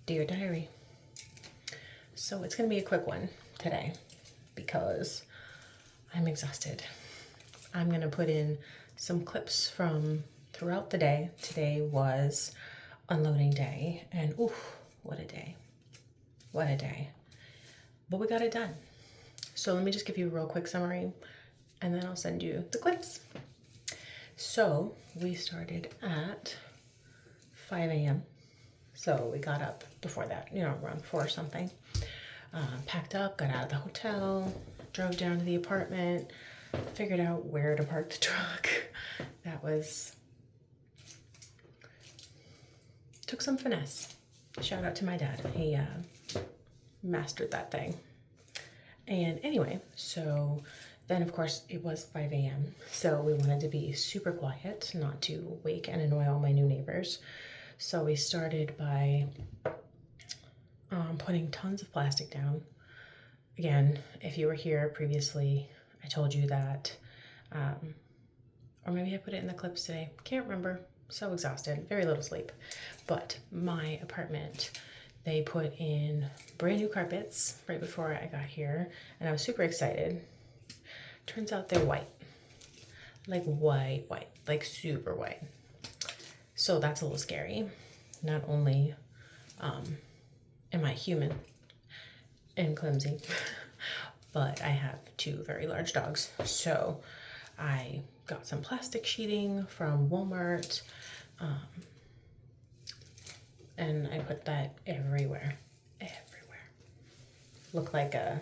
Dear Diary. So it's gonna be a quick one today because I'm exhausted. I'm gonna put in some clips from throughout the day. Today was unloading day, and oof, what a day. What a day. But we got it done. So let me just give you a real quick summary and then I'll send you the clips. So we started at 5 a.m. So we got up before that, around 4 or something. Packed up, got out of the hotel, drove down to the apartment, figured out where to park the truck. Took some finesse. Shout out to my dad. He mastered that thing. And anyway, so then of course it was 5 a.m. So we wanted to be super quiet, not to wake and annoy all my new neighbors. So we started by putting tons of plastic down. Again, if you were here previously, I told you that, or maybe I put it in the clips today. Can't remember. So exhausted, very little sleep. But my apartment, they put in brand new carpets right before I got here, and I was super excited. Turns out they're white, like white, like super white. So that's a little scary. Not only am I human and clumsy, but I have 2 very large dogs. So I got some plastic sheeting from Walmart, and I put that everywhere. Looked like I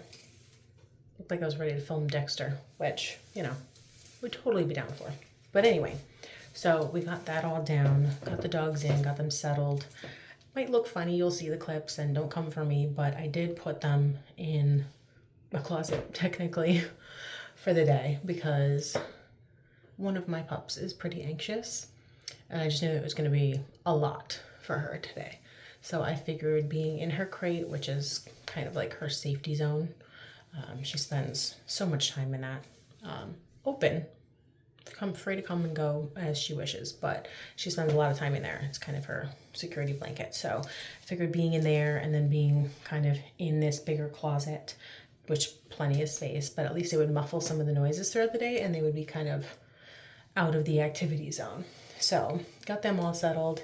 was ready to film Dexter, which, would totally be down for. But anyway, so we got that all down, got the dogs in, got them settled. Might look funny, you'll see the clips, and don't come for me, but I did put them in a closet, technically, for the day, because one of my pups is pretty anxious, and I just knew it was going to be a lot for her today. So I figured being in her crate, which is kind of like her safety zone, she spends so much time in that, open, free to come and go as she wishes, but she spends a lot of time in there. It's kind of her security blanket. So I figured being in there and then being kind of in this bigger closet, which plenty of space, but at least it would muffle some of the noises throughout the day and they would be kind of out of the activity zone. So got them all settled,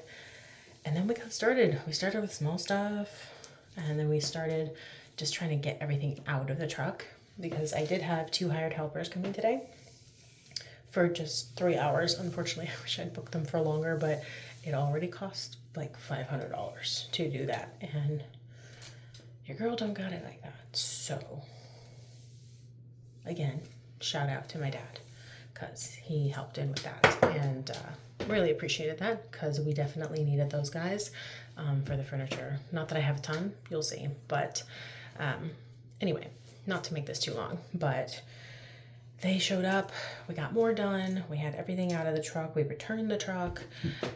and then we got started. We started with small stuff, and then we started just trying to get everything out of the truck, because I did have 2 hired helpers coming today for just 3 hours. Unfortunately, I wish I'd booked them for longer, but it already cost like $500 to do that, and your girl don't got it like that. So again, shout out to my dad, because he helped in with that, and really appreciated that, because we definitely needed those guys for the furniture. Not that I have a ton, you'll see, but anyway, not to make this too long, but they showed up, we got more done, we had everything out of the truck, we returned the truck,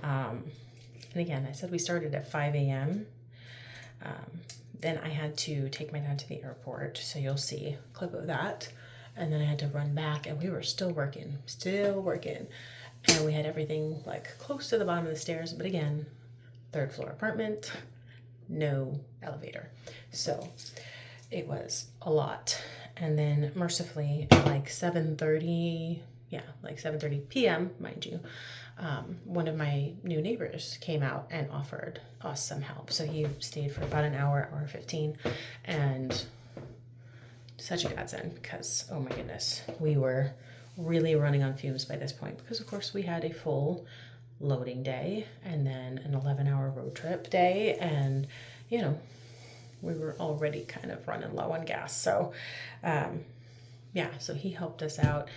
and again, I said we started at 5 a.m. Then I had to take my dad to the airport, so you'll see a clip of that, and then I had to run back, and we were still working, and we had everything like close to the bottom of the stairs, but again, 3rd floor apartment, no elevator, so it was a lot. And then mercifully at like 7:30 p.m., mind you, one of my new neighbors came out and offered us some help. So he stayed for about an hour 15, and such a godsend, because oh my goodness, we were really running on fumes by this point, because of course we had a full loading day and then an 11-hour road trip day, and we were already kind of running low on gas. So so he helped us out,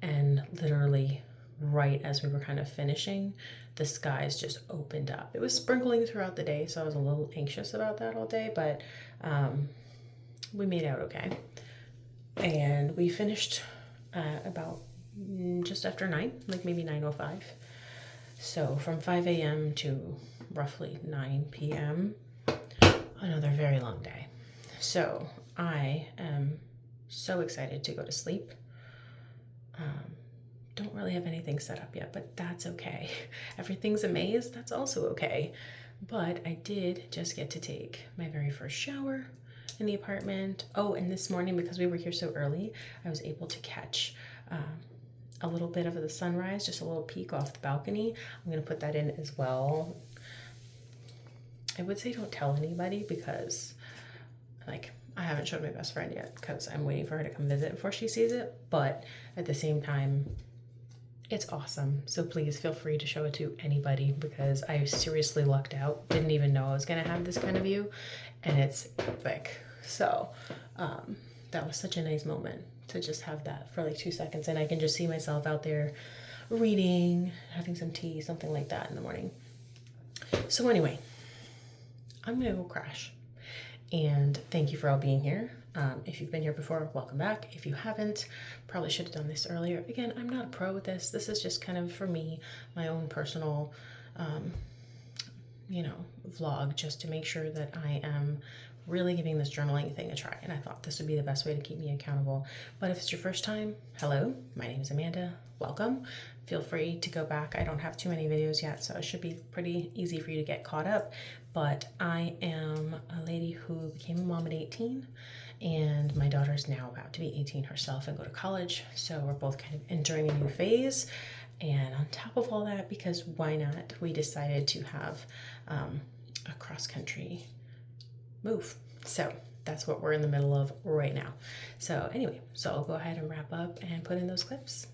and literally right as we were kind of finishing, the skies just opened up. It was sprinkling throughout the day, so I was a little anxious about that all day, but we made out okay. And we finished about just after 9, like maybe 9:05. So from 5 a.m. to roughly 9 p.m., another very long day. So I am so excited to go to sleep. Don't really have anything set up yet, but that's okay. Everything's a maze, that's also okay. but I did just get to take my very first shower in the apartment. Oh, and this morning, because we were here so early, I was able to catch a little bit of the sunrise, just a little peek off the balcony. I'm gonna put that in as well. I would say don't tell anybody because like I haven't showed my best friend yet because I'm waiting for her to come visit before she sees it, but at the same time, it's awesome. So please feel free to show it to anybody because I seriously lucked out. Didn't even know I was gonna have this kind of view, and it's epic. So that was such a nice moment to just have that for like 2 seconds, and I can just see myself out there reading, having some tea, something like that in the morning. So anyway, I'm gonna go crash. And thank you for all being here. If you've been here before, welcome back. If you haven't, probably should have done this earlier. Again, I'm not a pro with this. This is just kind of for me, my own personal, vlog, just to make sure that I am really giving this journaling thing a try. And I thought this would be the best way to keep me accountable. But if it's your first time, hello, my name is Amanda. Welcome. Feel free to go back. I don't have too many videos yet, so it should be pretty easy for you to get caught up. But I am a lady who became a mom at 18, and my daughter's now about to be 18 herself and go to college. So we're both kind of entering a new phase. And on top of all that, because why not, we decided to have a cross-country move. So that's what we're in the middle of right now. So anyway, so I'll go ahead and wrap up and put in those clips.